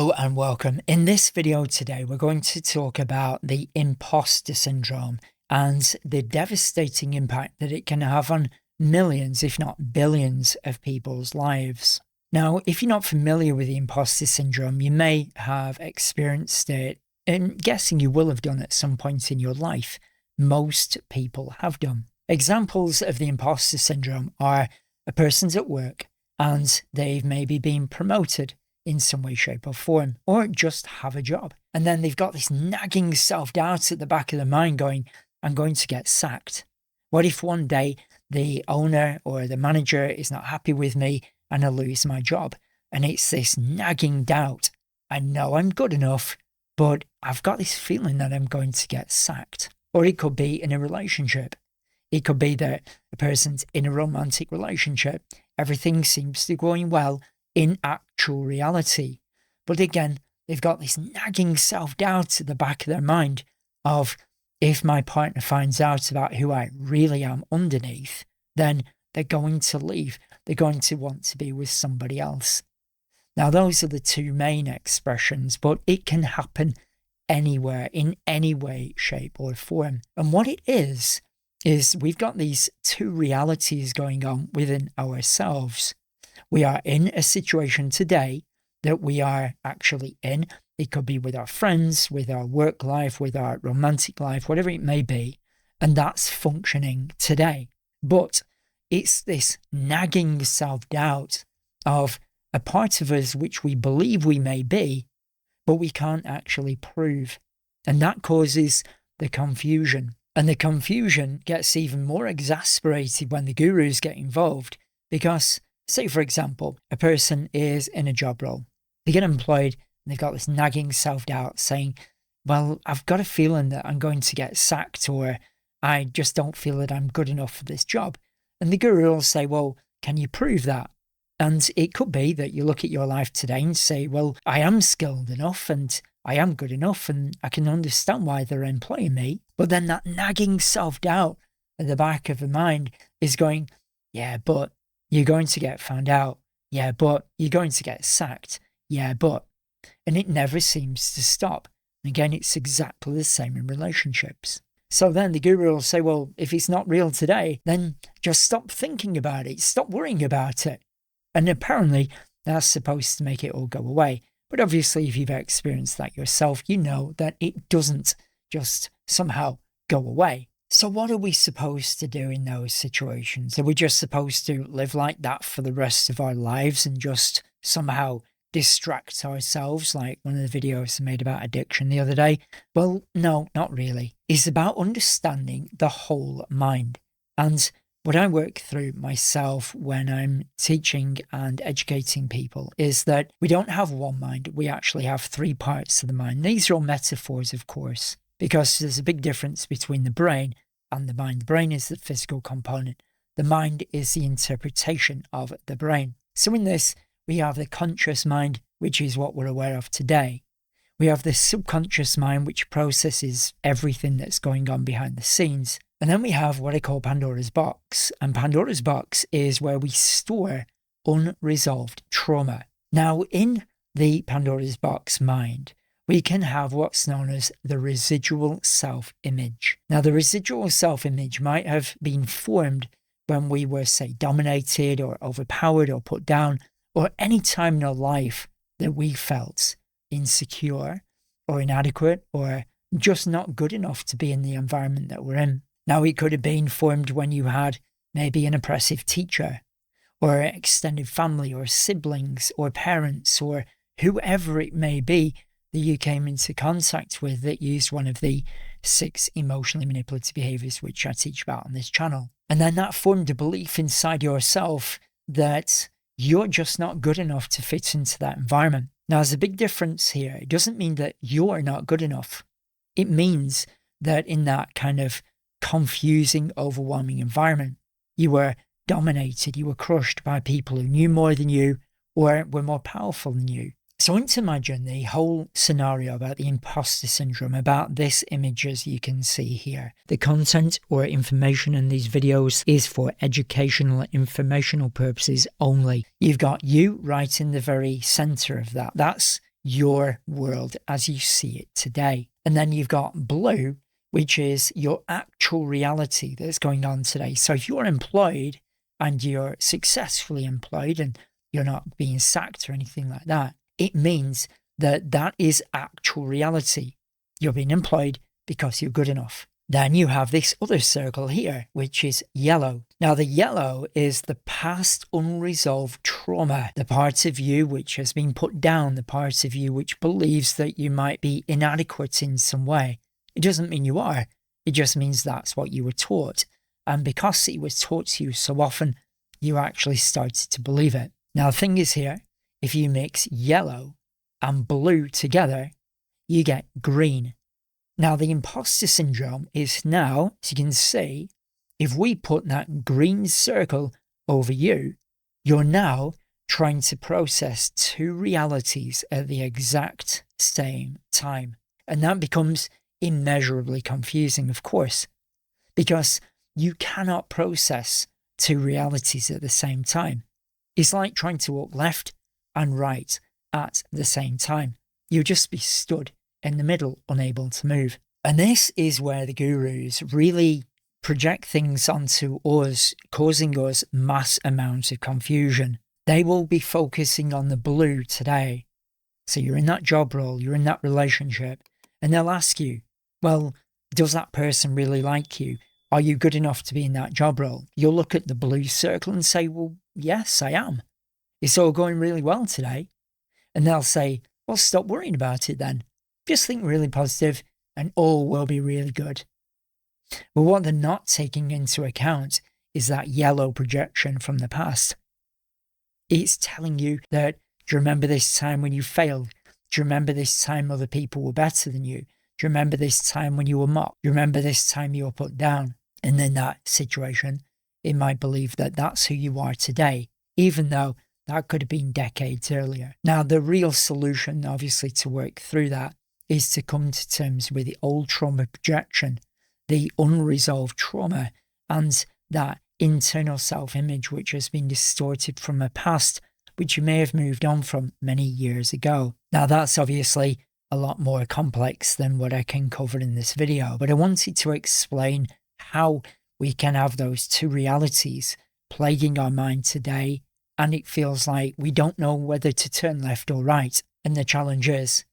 Hello and welcome. In this video today, we're going to talk about the imposter syndrome and the devastating impact that it can have on millions, if not billions, of people's lives. Now, if you're not familiar with the imposter syndrome, you may have experienced it, and guessing you will have done at some point in your life. Most people have done. Examples of the imposter syndrome are a person's at work and they've maybe been promoted in some way, shape or form, or just have a job. And then they've got this nagging self-doubt at the back of their mind going, I'm going to get sacked. What if one day the owner or the manager is not happy with me and I lose my job? And it's this nagging doubt. I know I'm good enough, but I've got this feeling that I'm going to get sacked. Or it could be in a relationship. It could be that a person's in a romantic relationship. Everything seems to be going well in actual reality. But again, they've got this nagging self-doubt at the back of their mind of, if my partner finds out about who I really am underneath, then they're going to leave. They're going to want to be with somebody else. Now, those are the two main expressions, but it can happen anywhere, in any way, shape or form. And what it is we've got these two realities going on within ourselves. We are in a situation today that we are actually in. It could be with our friends, with our work life, with our romantic life, whatever it may be. And that's functioning today. But it's this nagging self-doubt of a part of us which we believe we may be, but we can't actually prove. And that causes the confusion. And the confusion gets even more exasperated when the gurus get involved because, say, for example, a person is in a job role. They get employed and they've got this nagging self-doubt saying, well, I've got a feeling that I'm going to get sacked, or I just don't feel that I'm good enough for this job. And the guru will say, well, can you prove that? And it could be that you look at your life today and say, well, I am skilled enough and I am good enough and I can understand why they're employing me. But then that nagging self-doubt at the back of the mind is going, yeah, but you're going to get found out. Yeah, but you're going to get sacked. Yeah, but. And it never seems to stop. Again, it's exactly the same in relationships. So then the guru will say, well, if it's not real today, then just stop thinking about it. Stop worrying about it. And apparently that's supposed to make it all go away. But obviously, if you've experienced that yourself, you know that it doesn't just somehow go away. So what are we supposed to do in those situations? Are we just supposed to live like that for the rest of our lives and just somehow distract ourselves, like one of the videos I made about addiction the other day? Well, no, not really. It's about understanding the whole mind. And what I work through myself when I'm teaching and educating people is that we don't have one mind. We actually have three parts of the mind. These are all metaphors, of course, because there's a big difference between the brain and the mind. The brain is the physical component. The mind is the interpretation of the brain. So in this, we have the conscious mind, which is what we're aware of today. We have the subconscious mind, which processes everything that's going on behind the scenes. And then we have what I call Pandora's box. And Pandora's box is where we store unresolved trauma. Now, in the Pandora's box mind, we can have what's known as the residual self-image. Now, the residual self-image might have been formed when we were, say, dominated or overpowered or put down, or any time in our life that we felt insecure or inadequate or just not good enough to be in the environment that we're in. Now, it could have been formed when you had maybe an oppressive teacher or extended family or siblings or parents or whoever it may be that you came into contact with that used one of the 6 emotionally manipulative behaviors, which I teach about on this channel. And then that formed a belief inside yourself that you're just not good enough to fit into that environment. Now, there's a big difference here. It doesn't mean that you're not good enough. It means that in that kind of confusing, overwhelming environment, you were dominated, you were crushed by people who knew more than you or were more powerful than you. So into imagine the whole scenario about the imposter syndrome, about this image as you can see here. The content or information in these videos is for educational, informational purposes only. You've got you right in the very center of that. That's your world as you see it today. And then you've got blue, which is your actual reality that's going on today. So if you're employed and you're successfully employed and you're not being sacked or anything like that, it means that that is actual reality. You're being employed because you're good enough. Then you have this other circle here, which is yellow. Now, the yellow is the past unresolved trauma, the part of you which has been put down, the part of you which believes that you might be inadequate in some way. It doesn't mean you are. It just means that's what you were taught. And because it was taught to you so often, you actually started to believe it. Now, the thing is here, if you mix yellow and blue together, you get green. Now, the imposter syndrome is now, as you can see, if we put that green circle over you, you're now trying to process two realities at the exact same time. And that becomes immeasurably confusing, of course, because you cannot process two realities at the same time. It's like trying to walk left and right at the same time. You'll just be stood in the middle, unable to move. And this is where the gurus really project things onto us, causing us mass amounts of confusion. They will be focusing on the blue today. So you're in that job role, you're in that relationship, and they'll ask you, well, does that person really like you? Are you good enough to be in that job role? You'll look at the blue circle and say, well, yes, I am. It's all going really well today. And they'll say, well, stop worrying about it then. Just think really positive and all will be really good. But what they're not taking into account is that yellow projection from the past. It's telling you that, do you remember this time when you failed? Do you remember this time other people were better than you? Do you remember this time when you were mocked? Do you remember this time you were put down? And in that situation, it might believe that that's who you are today, even though that could have been decades earlier. Now, the real solution, obviously, to work through that is to come to terms with the old trauma projection, the unresolved trauma, and that internal self-image which has been distorted from a past which you may have moved on from many years ago. Now, that's obviously a lot more complex than what I can cover in this video, but I wanted to explain how we can have those two realities plaguing our mind today, and it feels like we don't know whether to turn left or right. And the challenge is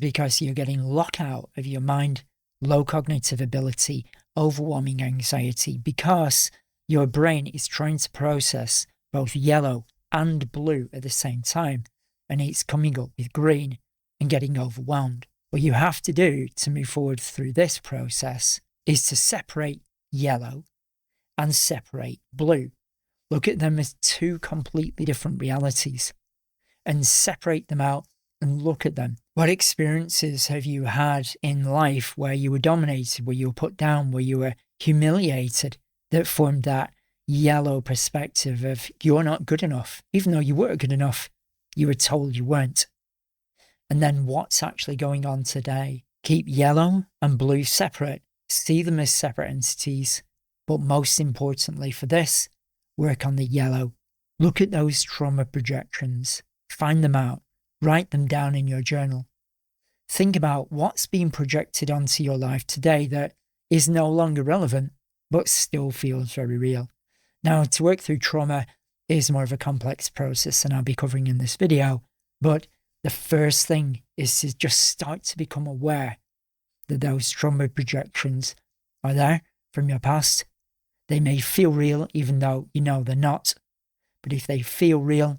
because you're getting locked out of your mind, low cognitive ability, overwhelming anxiety, because your brain is trying to process both yellow and blue at the same time, and it's coming up with green and getting overwhelmed. What you have to do to move forward through this process is to separate yellow and separate blue. Look at them as two completely different realities and separate them out and look at them. What experiences have you had in life where you were dominated, where you were put down, where you were humiliated, that formed that yellow perspective of you're not good enough? Even though you were good enough, you were told you weren't. And then what's actually going on today? Keep yellow and blue separate. See them as separate entities. But most importantly for this, work on the yellow. Look at those trauma projections. Find them out. Write them down in your journal. Think about what's being projected onto your life today that is no longer relevant, but still feels very real. Now, to work through trauma is more of a complex process than I'll be covering in this video, but the first thing is to just start to become aware that those trauma projections are there from your past. They may feel real, even though you know they're not. But if they feel real,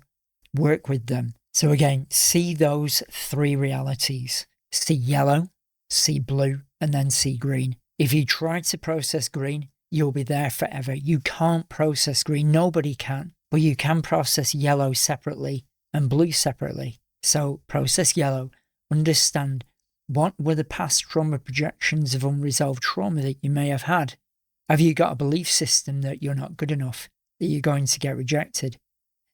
work with them. So again, see those three realities. See yellow, see blue, and then see green. If you try to process green, you'll be there forever. You can't process green. Nobody can. But you can process yellow separately and blue separately. So process yellow. Understand what were the past trauma projections of unresolved trauma that you may have had. Have you got a belief system that you're not good enough, that you're going to get rejected?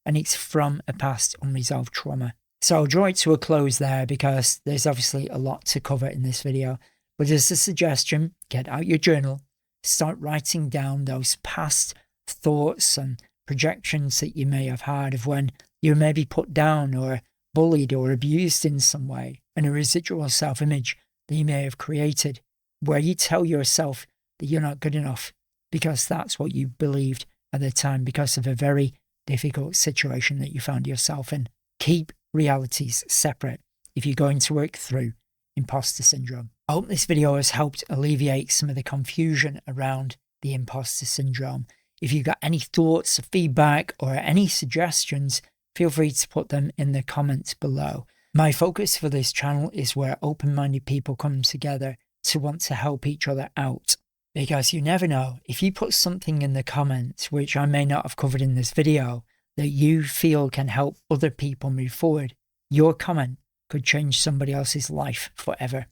And it's from a past unresolved trauma. So I'll draw it to a close there because there's obviously a lot to cover in this video. But as a suggestion, get out your journal, start writing down those past thoughts and projections that you may have had of when you may be put down or bullied or abused in some way, and a residual self-image that you may have created, where you tell yourself that you're not good enough because that's what you believed at the time because of a very difficult situation that you found yourself in. Keep realities separate if you're going to work through imposter syndrome. I hope this video has helped alleviate some of the confusion around the imposter syndrome. If you've got any thoughts, feedback, or any suggestions, feel free to put them in the comments below. My focus for this channel is where open-minded people come together to want to help each other out. Because you never know, if you put something in the comments, which I may not have covered in this video, that you feel can help other people move forward, your comment could change somebody else's life forever.